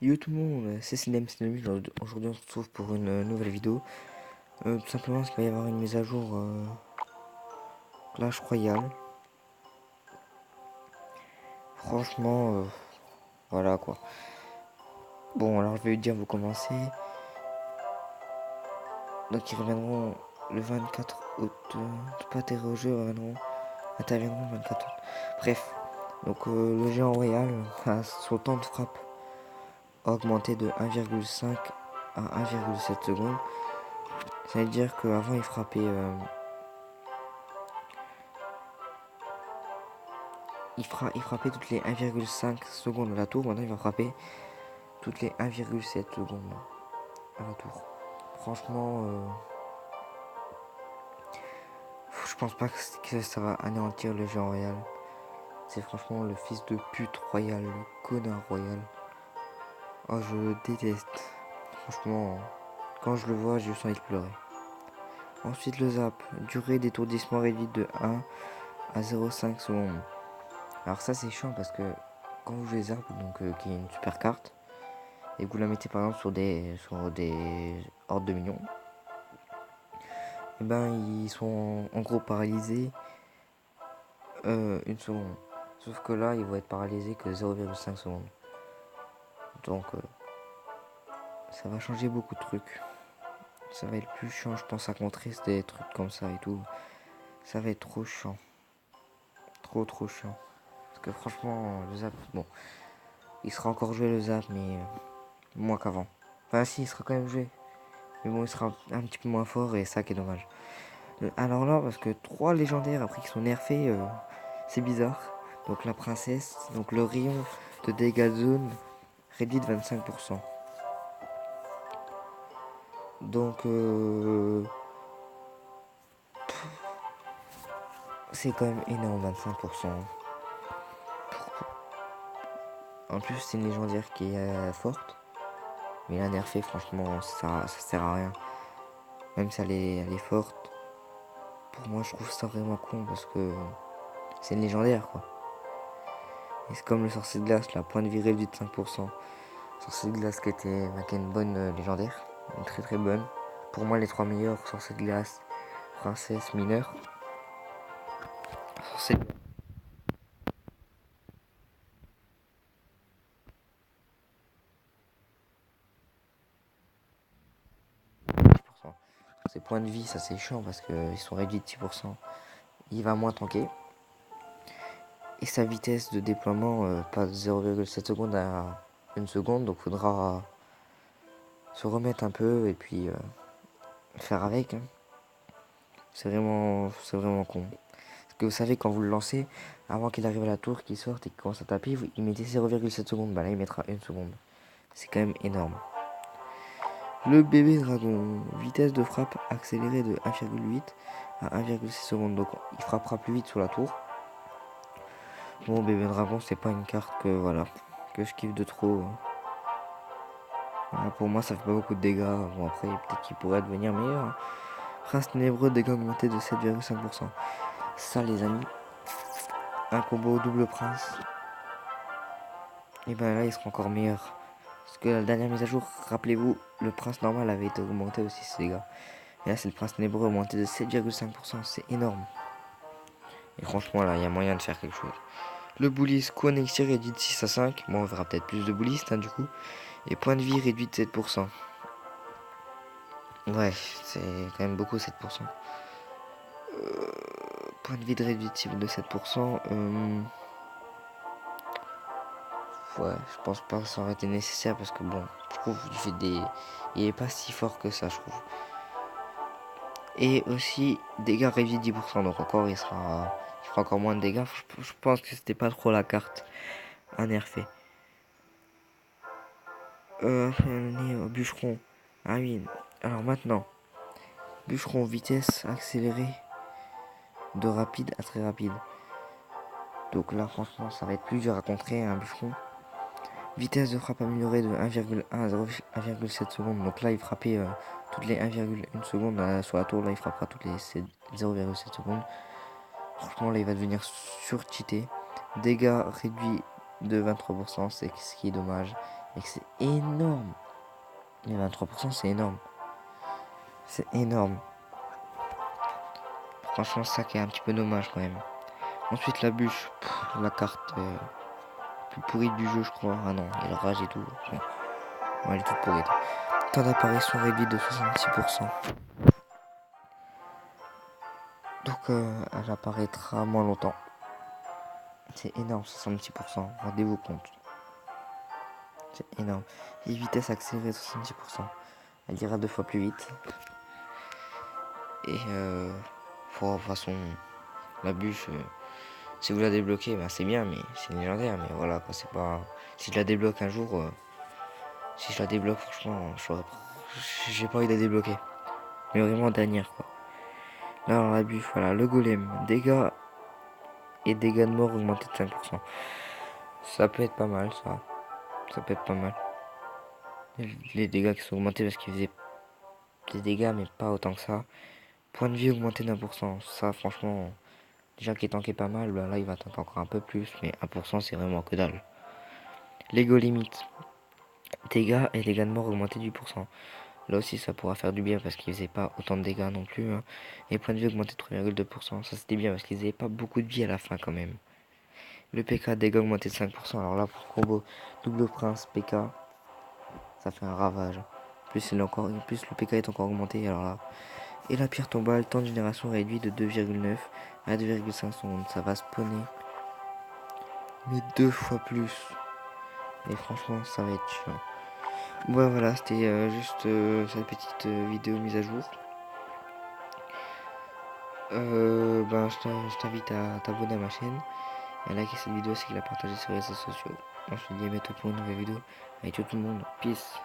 Yo tout le monde, c'est Cinem. Aujourd'hui on se retrouve pour une nouvelle vidéo. Tout simplement parce qu'il va y avoir une mise à jour Clash Royale. Franchement, voilà quoi. Bon alors je vais dire vous commencez. Donc ils reviendront le 24 août. Pas atterrir au jeu, interviendront le 24 août. Bref, donc le géant royal a son temps de frappe a augmenté de 1,5 à 1,7 secondes. Ça veut dire qu'avant il frappait... il frappait toutes les 1,5 secondes à la tour. Maintenant, il va frapper toutes les 1,7 secondes à la tour. Franchement, je pense pas que ça va anéantir le géant royal. C'est franchement le fils de pute royal, le connard royal. Oh, je déteste. Franchement, quand je le vois, j'ai juste envie de pleurer. Ensuite, le zap. Durée d'étourdissement réduite de 1 à 0,5 secondes. Alors ça, c'est chiant parce que quand vous jouez zap, donc qui est une super carte, et que vous la mettez par exemple sur des hordes de minions, et ben ils sont en gros paralysés une seconde. Sauf que là, ils vont être paralysés que 0,5 secondes. Donc ça va changer beaucoup de trucs. Ça va être plus chiant, je pense, à contrer des trucs comme ça et tout. Ça va être trop chiant. Trop chiant. Parce que franchement, le zap, bon, il sera encore joué le zap, mais moins qu'avant. Enfin si, il sera quand même joué. Mais bon, il sera un petit peu moins fort et ça qui est dommage. Alors là, parce que 3 légendaires après qui sont nerfés, c'est bizarre. Donc la princesse, donc le rayon de dégâts de zone réduit de 25%. Donc c'est quand même énorme, 25%. En plus, c'est une légendaire qui est forte. Mais la nerfée, franchement, ça sert à rien. Même si elle est forte. Pour moi, je trouve ça vraiment con parce que c'est une légendaire, quoi. Et c'est comme le sorcier de glace, la point de vie réduit de 5%. Sorcier de glace qui était une bonne légendaire. Une très bonne. Pour moi, les 3 meilleurs, sorcier de glace, princesse, mineur. Sorcier de glace. Ses points de vie, ça c'est chiant parce qu'ils sont réduits de 6%. Il va moins tanker. Et sa vitesse de déploiement passe de 0,7 secondes à 1 seconde. Donc faudra se remettre un peu et puis faire avec. Hein. C'est vraiment con. Parce que vous savez, quand vous le lancez, avant qu'il arrive à la tour, qu'il sorte et qu'il commence à taper, il mettait 0,7 secondes. Bah là, il mettra 1 seconde. C'est quand même énorme. Le bébé dragon, vitesse de frappe accélérée de 1,8 à 1,6 secondes. Donc il frappera plus vite sur la tour. Bon, bébé dragon, c'est pas une carte que je kiffe de trop. Voilà, pour moi, ça fait pas beaucoup de dégâts. Bon, après, peut-être qu'il pourrait devenir meilleur. Prince ténébreux, dégâts augmentés de 7,5%. Ça, les amis, un combo double prince. Et ben là, il sera encore meilleur. Parce que la dernière mise à jour, rappelez-vous, le prince normal avait été augmenté aussi ses dégâts. Et là, c'est le prince ténébreux augmenté de 7,5%. C'est énorme. Et franchement, là, il y a moyen de faire quelque chose. Le boulis, coup en élixir réduit de 6 à 5. Bon, on verra peut-être plus de boulistes, hein, du coup. Et point de vie réduit de 7%. Ouais, c'est quand même beaucoup, 7%. Point de vie de réductible de 7%. Ouais, je pense pas que ça aurait été nécessaire parce que bon, je trouve il est pas si fort que ça, je trouve. Et aussi, dégâts réduits de 10%, donc encore il fera encore moins de dégâts. Je pense que c'était pas trop la carte à nerfer. Bûcheron. Ah oui, alors maintenant, bûcheron, vitesse accélérée de rapide à très rapide. Donc là, franchement, ça va être plus dur à contrer un bûcheron. Vitesse de frappe améliorée de 1,1 à 1,7 secondes. Donc là, il frappait toutes les 1,1 secondes sur la tour. Là, il frappera toutes les 0,7 secondes. Franchement, là, il va devenir sur-cheaté. Dégâts réduits de 23%, c'est ce qui est dommage. et que c'est énorme. Mais 23% c'est énorme. C'est énorme. Franchement, ça qui est un petit peu dommage quand même. Ensuite, la bûche. La carte plus pourrie du jeu, je crois. Ah non, il y a le rage et tout. Bon, elle est toute pourrie. Temps d'apparition réduit de 66%. Donc, elle apparaîtra moins longtemps. C'est énorme, 66%. Rendez-vous compte. C'est énorme. Et vitesse accélérée, 66%. Elle ira 2 fois plus vite. Et de toute façon, la bûche, si vous la débloquez, ben c'est bien, mais c'est légendaire. Mais voilà, quoi, c'est pas. Si je la débloque un jour, si je la débloque, franchement, j'ai pas envie de la débloquer. Mais vraiment dernière, quoi. Là, alors, la bûche, voilà, le golem, dégâts et dégâts de mort augmentés de 5%. Ça peut être pas mal, ça. Ça peut être pas mal. Les dégâts qui sont augmentés parce qu'ils faisaient des dégâts, mais pas autant que ça. Point de vie augmenté d'1%. Ça, franchement, déjà qui tanké pas mal, bah là, il va tanker encore un peu plus. Mais 1%, c'est vraiment que dalle. L'ego limite. Dégâts et dégâts de mort augmentés de 8%. Là aussi, ça pourra faire du bien parce qu'ils faisaient pas autant de dégâts non plus. Hein. Et point de vie augmenté de 3,2%. Ça, c'était bien parce qu'ils faisaient pas beaucoup de vie à la fin quand même. Le PK, dégâts augmentés de 5%. Alors là, pour combo double prince PK, ça fait un ravage. Plus le PK est encore augmenté. Alors là. Et la pierre tombale, temps de génération réduit de 2,9 à 2,5 secondes. Ça va spawner. Mais 2 fois plus. Et franchement, ça va être chiant. Ouais, voilà, c'était juste cette petite vidéo mise à jour. Je t'invite à t'abonner à ma chaîne, à liker cette vidéo, c'est qu'il la partager sur les réseaux sociaux. Moi, je te dis à bientôt pour une nouvelle vidéo. Avec tout le monde. Peace.